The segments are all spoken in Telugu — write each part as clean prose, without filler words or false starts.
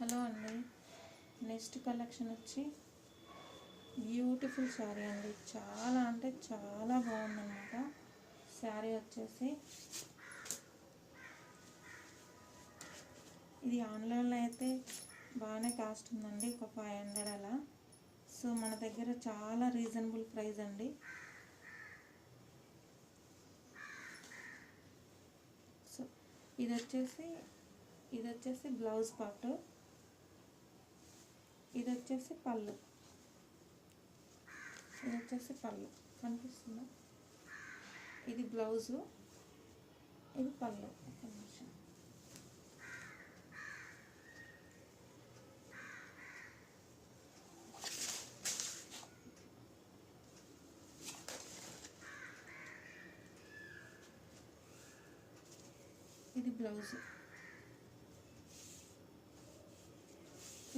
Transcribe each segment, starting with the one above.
హలో అండి. నెక్స్ట్ కలెక్షన్ వచ్చి బ్యూటిఫుల్ శారీ అండి. చాలా అంటే చాలా బాగుందన్నమాట. శారీ వచ్చేసి ఇది ఆన్లైన్లో అయితే బాగానే కాస్ట్ ఉందండి, ఒక 500 అలా. సో మన దగ్గర చాలా రీజనబుల్ ప్రైస్ అండి. సో ఇది వచ్చేసి బ్లౌజ్ పార్ట్, ఇది వచ్చేసి పళ్ళు కనిపిస్తుందా? ఇది బ్లౌజు, ఇది పళ్ళు. ఒక నిమిషం. ఇది బ్లౌజు,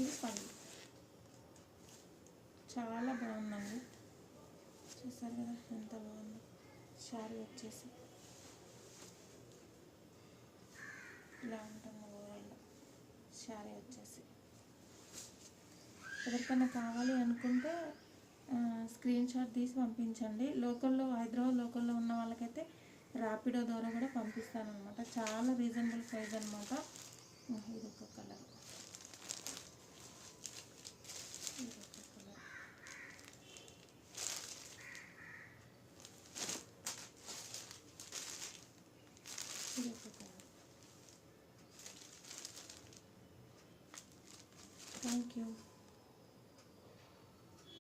ఇది పళ్ళు. చాలా బాగుందండి. చూసారు కదా ఎంత బాగుందో. శారీ వచ్చేసి ఇలా ఉంటుంది. ఓవరాల్గా శారీ వచ్చేసి ఎవరికైనా కావాలి అనుకుంటే స్క్రీన్ షాట్ తీసి పంపించండి. హైదరాబాద్ లోకల్లో ఉన్న వాళ్ళకైతే ర్యాపిడో ద్వారా కూడా పంపిస్తానమాట. చాలా రీజనబుల్ ప్రైస్ అనమాట. ఇది ఒక కలర్, ఇది ఒక కలర్, ఇది ఒక కలర్. Thank you.